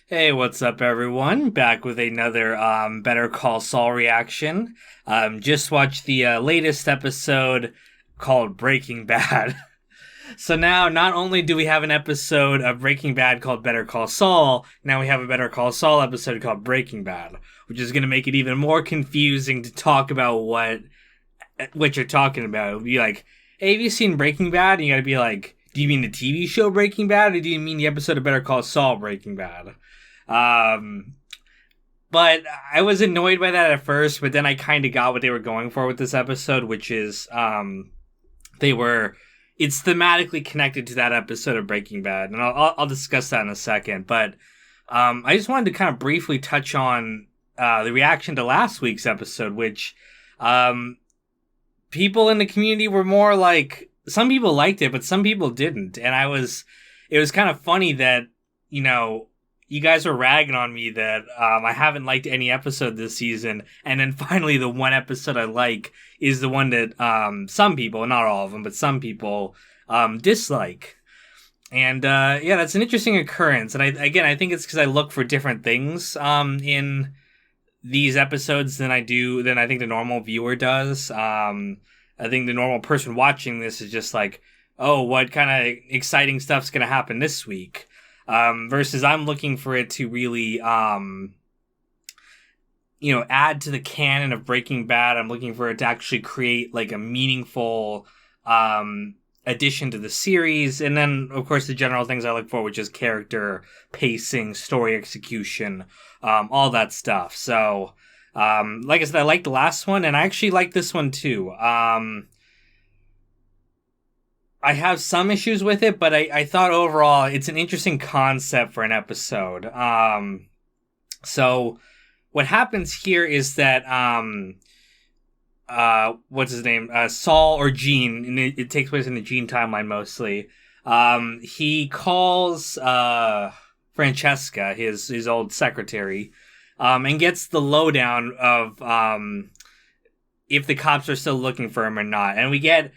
Hey, what's up, everyone? Back with another Better Call Saul reaction. Just watched the latest episode called Breaking Bad. So now, not only do we have an episode of Breaking Bad called Better Call Saul, now we have a Better Call Saul episode called Breaking Bad, which is going to make it even more confusing to talk about what you're talking about. It'll be like, hey, have you seen Breaking Bad? And you got to be like, do you mean the TV show Breaking Bad, or do you mean the episode of Better Call Saul Breaking Bad? Um, but I was annoyed by that at first, but then I kind of got what they were going for with this episode, which is they were it's thematically connected to that episode of Breaking Bad, and I'll discuss that in a second. But I just wanted to kind of briefly touch on the reaction to last week's episode, which people in the community were more like, some people liked it, but some people didn't, and it was kind of funny that, you know, you guys were ragging on me that I haven't liked any episode this season, and then finally the one episode I like is the one that some people, not all of them, but some people dislike. And yeah, that's an interesting occurrence. And I think it's because I look for different things in these episodes than I think the normal viewer does. I think the normal person watching this is just like, oh, what kind of exciting stuff's going to happen this week? Versus I'm looking for it to really, add to the canon of Breaking Bad. I'm looking for it to actually create like a meaningful, addition to the series. And then, of course, the general things I look for, which is character, pacing, story execution, all that stuff. So, like I said, I liked the last one, and I actually like this one too. I have some issues with it, but I thought overall it's an interesting concept for an episode. So what happens here is that, what's his name? Saul or Gene, and it takes place in the Gene timeline mostly. He calls, Francesca, his old secretary, and gets the lowdown of, if the cops are still looking for him or not. And we get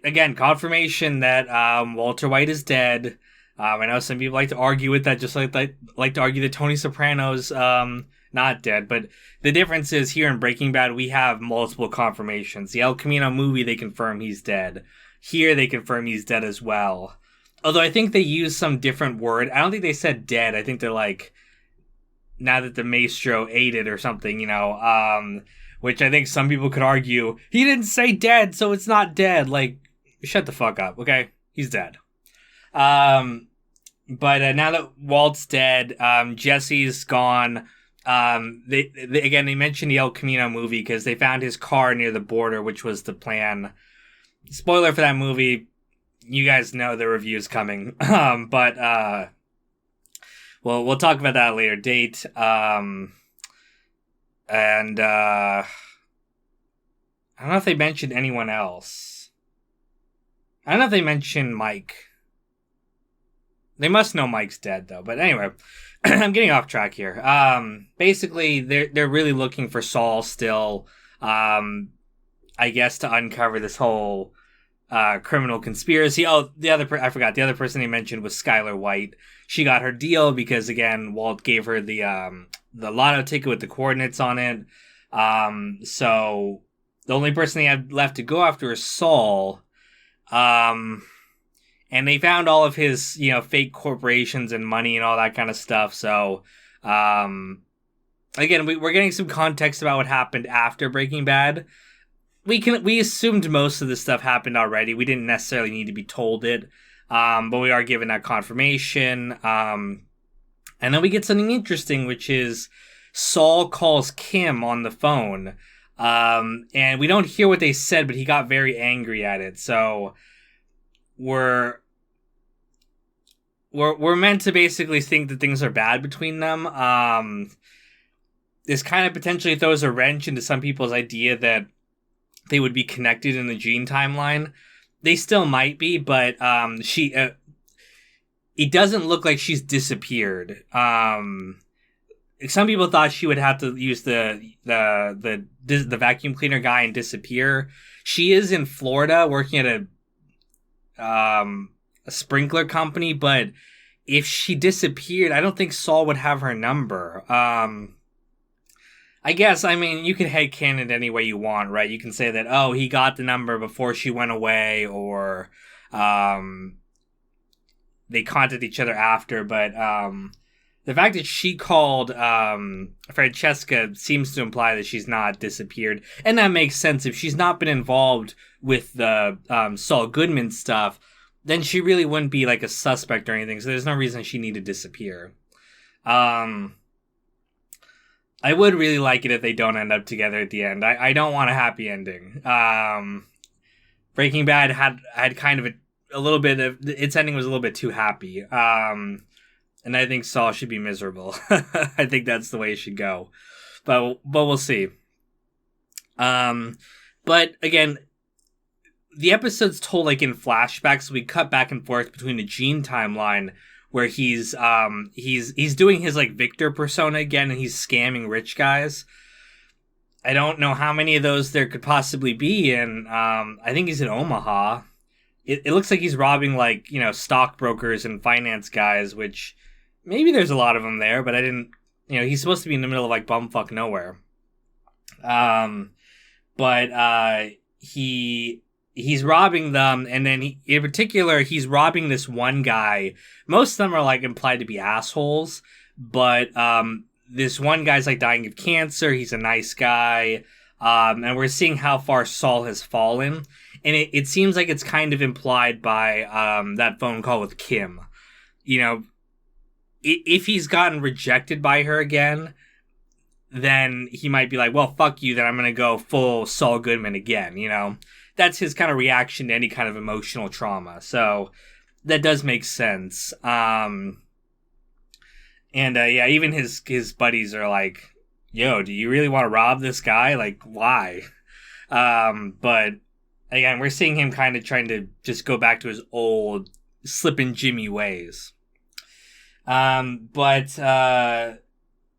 again confirmation that Walter White is dead. I know some people like to argue with that, just like to argue that Tony Soprano's not dead. But the difference is, here in Breaking Bad we have multiple confirmations. The El Camino movie, they confirm he's dead. Here they confirm he's dead as well. Although I think they use some different word. I don't think they said dead. I think they're like, now that the maestro ate it or something, which I think some people could argue, he didn't say dead, so it's not dead. Like, shut the fuck up, okay? He's dead. But now that Walt's dead, Jesse's gone. They mentioned the El Camino movie because they found his car near the border, which was the plan. Spoiler for that movie, you guys know the review's coming. But we'll talk about that at a later date. And I don't know if they mentioned anyone else. I don't know if they mentioned Mike. They must know Mike's dead, though. But anyway, I'm getting off track here. Basically, they're really looking for Saul still. I guess to uncover this whole criminal conspiracy. Oh, I forgot. The other person they mentioned was Skylar White. She got her deal because, again, Walt gave her the lotto ticket with the coordinates on it. So the only person they had left to go after is Saul. And they found all of his, fake corporations and money and all that kind of stuff. So, again, we're getting some context about what happened after Breaking Bad. We assumed most of this stuff happened already. We didn't necessarily need to be told it. But we are given that confirmation. And then we get something interesting, which is Saul calls Kim on the phone. And we don't hear what they said, but he got very angry at it. So we're meant to basically think that things are bad between them. This kind of potentially throws a wrench into some people's idea that they would be connected in the Gene timeline. They still might be, but it doesn't look like she's disappeared. Some people thought she would have to use the vacuum cleaner guy and disappear. She is in Florida working at a sprinkler company, but if she disappeared, I don't think Saul would have her number. I guess, I mean, you can headcanon it any way you want, right? You can say that, oh, he got the number before she went away, or they contacted each other after, but the fact that she called Francesca seems to imply that she's not disappeared, and that makes sense. If she's not been involved with the Saul Goodman stuff, then she really wouldn't be like a suspect or anything, so there's no reason she need to disappear. I would really like it if they don't end up together at the end. I don't want a happy ending. Breaking Bad had kind of a little bit of... Its ending was a little bit too happy. And I think Saul should be miserable. I think that's the way it should go. But we'll see. But again, the episode's told like in flashbacks, so we cut back and forth between the Gene timeline, where he's doing his like Victor persona again, and he's scamming rich guys. I don't know how many of those there could possibly be, and I think he's in Omaha. It looks like he's robbing like, you know, stockbrokers and finance guys, which maybe there's a lot of them there, but I didn't, you know, he's supposed to be in the middle of like bumfuck nowhere. But he's robbing them, and then in particular, he's robbing this one guy. Most of them are like implied to be assholes, but this one guy's like dying of cancer. He's a nice guy, and we're seeing how far Saul has fallen. And it seems like it's kind of implied by that phone call with Kim. You know, if he's gotten rejected by her again, then he might be like, well, fuck you, then I'm going to go full Saul Goodman again, you know? That's his kind of reaction to any kind of emotional trauma. So that does make sense. And yeah, even his buddies are like, yo, do you really want to rob this guy? Like, why? But again, we're seeing him kind of trying to just go back to his old slippin' Jimmy ways. But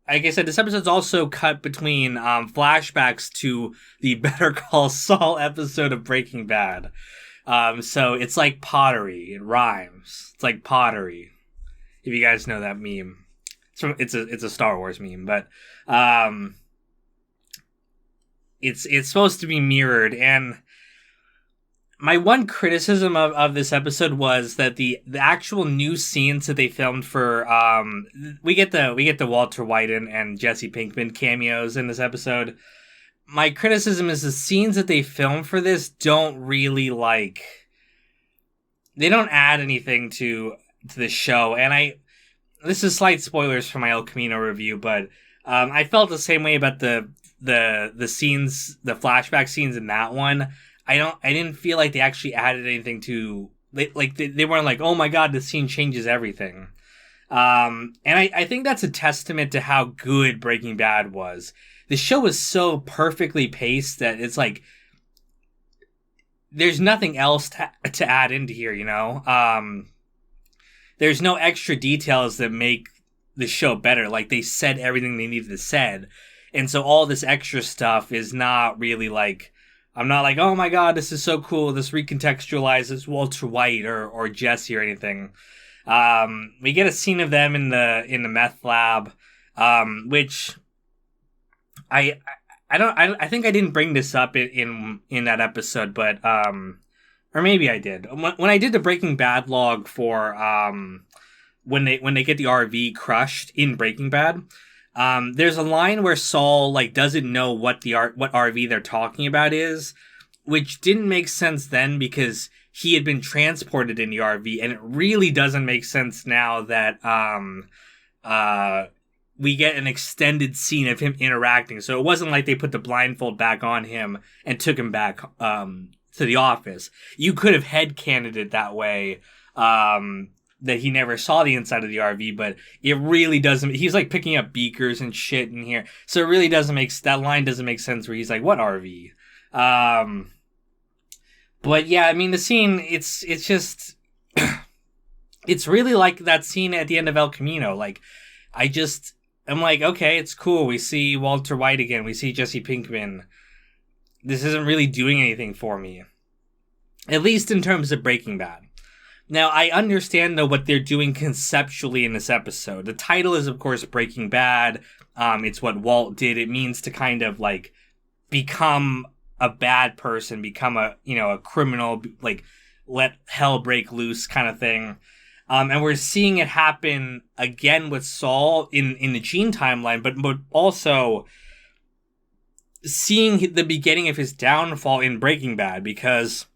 like I said, this episode's also cut between flashbacks to the Better Call Saul episode of Breaking Bad. So it's like pottery. It rhymes. It's like pottery. If you guys know that meme. It's a Star Wars meme, but it's supposed to be mirrored. And my one criticism of this episode was that the actual new scenes that they filmed for we get the Walter White and Jesse Pinkman cameos in this episode. My criticism is the scenes that they filmed for this don't really they don't add anything to the show. And this is slight spoilers for my El Camino review, but I felt the same way about the scenes, the flashback scenes in that one. I didn't feel like they actually added anything to, they weren't like, oh my god, this scene changes everything. And I think that's a testament to how good Breaking Bad was. The show was so perfectly paced that it's like, there's nothing else to add into here, you know? There's no extra details that make the show better. Like, they said everything they needed to said. And so all this extra stuff is not really like, I'm not like, oh my god, this is so cool, this recontextualizes Walter White or Jesse or anything. We get a scene of them in the meth lab, which I think I didn't bring this up in that episode, but or maybe I did. When I did the Breaking Bad log for when they get the RV crushed in Breaking Bad, there's a line where Saul doesn't know what RV they're talking about is, which didn't make sense then because he had been transported in the RV, and it really doesn't make sense now that we get an extended scene of him interacting. So it wasn't like they put the blindfold back on him and took him back to the office. You could have headcanoned it that way, that he never saw the inside of the RV, but it really doesn't. He's like picking up beakers and shit in here, so it really doesn't that line doesn't make sense where he's like, what RV? But yeah, I mean, the scene, it's just it's really like that scene at the end of El Camino. Like, I'm like, okay, it's cool, we see Walter White again, we see Jesse Pinkman. This isn't really doing anything for me, at least in terms of Breaking Bad. Now, I understand, though, what they're doing conceptually in this episode. The title is, of course, Breaking Bad. It's what Walt did. It means to kind of, like, become a bad person, become a criminal, like, let hell break loose kind of thing. And we're seeing it happen again with Saul in the Gene timeline, but also seeing the beginning of his downfall in Breaking Bad, because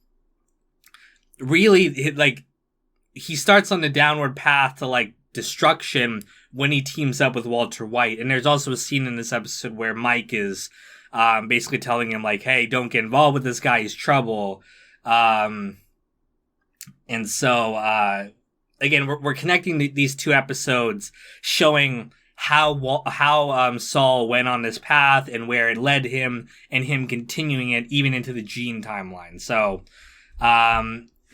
really, like, he starts on the downward path to, like, destruction when he teams up with Walter White. And there's also a scene in this episode where Mike is basically telling him, like, hey, don't get involved with this guy, he's trouble. And so, again, we're connecting these two episodes, showing how Saul went on this path and where it led him, and him continuing it even into the Gene timeline. So,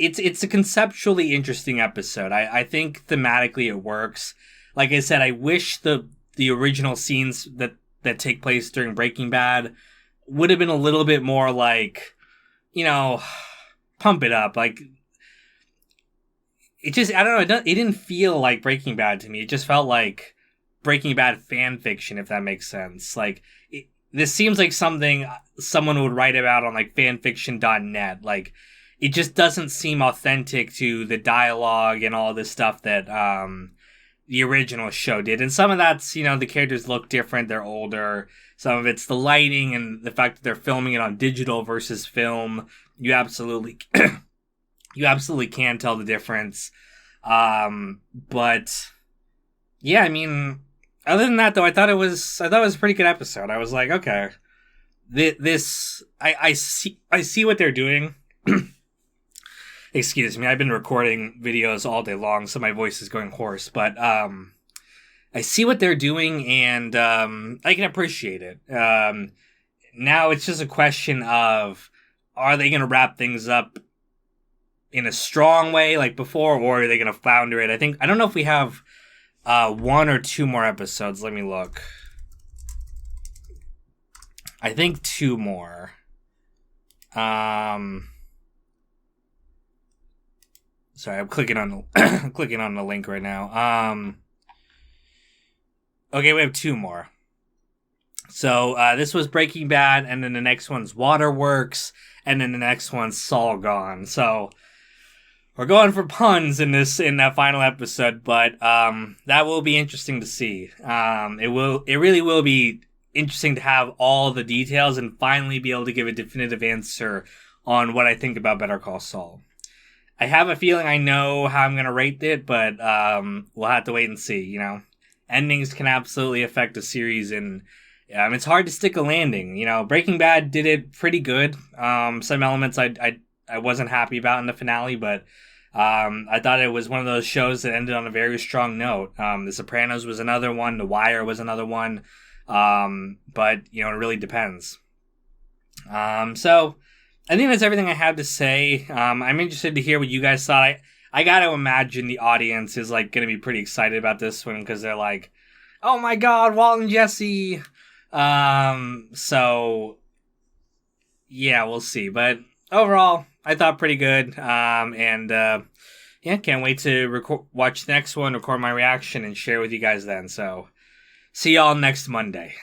it's a conceptually interesting episode. I think thematically it works. Like I said, I wish the original scenes that take place during Breaking Bad would have been a little bit more like, pump it up. Like, it just, I don't know, it didn't feel like Breaking Bad to me. It just felt like Breaking Bad fan fiction, if that makes sense. Like, this seems like something someone would write about on, like, fanfiction.net. Like, it just doesn't seem authentic to the dialogue and all this stuff that the original show did. And some of that's, the characters look different, they're older. Some of it's the lighting and the fact that they're filming it on digital versus film. You absolutely can tell the difference. But yeah, I mean, other than that, though, I thought it was a pretty good episode. I was like, okay, I see what they're doing. Excuse me, I've been recording videos all day long, so my voice is going hoarse, but I see what they're doing, and I can appreciate it. Now it's just a question of, are they going to wrap things up in a strong way like before, or are they going to flounder it? I don't know if we have 1 or 2 more episodes. Let me look. I think 2 more. Sorry, I'm clicking on the link right now. Okay, we have 2 more. So this was Breaking Bad, and then the next one's Waterworks, and then the next one's Saul Gone. So we're going for puns in that final episode, but that will be interesting to see. It really will be interesting to have all the details and finally be able to give a definitive answer on what I think about Better Call Saul. I have a feeling I know how I'm going to rate it, but we'll have to wait and see, Endings can absolutely affect a series, and it's hard to stick a landing. Breaking Bad did it pretty good. Some elements I wasn't happy about in the finale, but I thought it was one of those shows that ended on a very strong note. The Sopranos was another one. The Wire was another one. But, it really depends. So I think that's everything I have to say. I'm interested to hear what you guys thought. I got to imagine the audience is like going to be pretty excited about this one because they're like, oh my God, Walt and Jesse. So yeah, we'll see. But overall, I thought pretty good. And can't wait to watch the next one, record my reaction, and share with you guys then. So see y'all next Monday.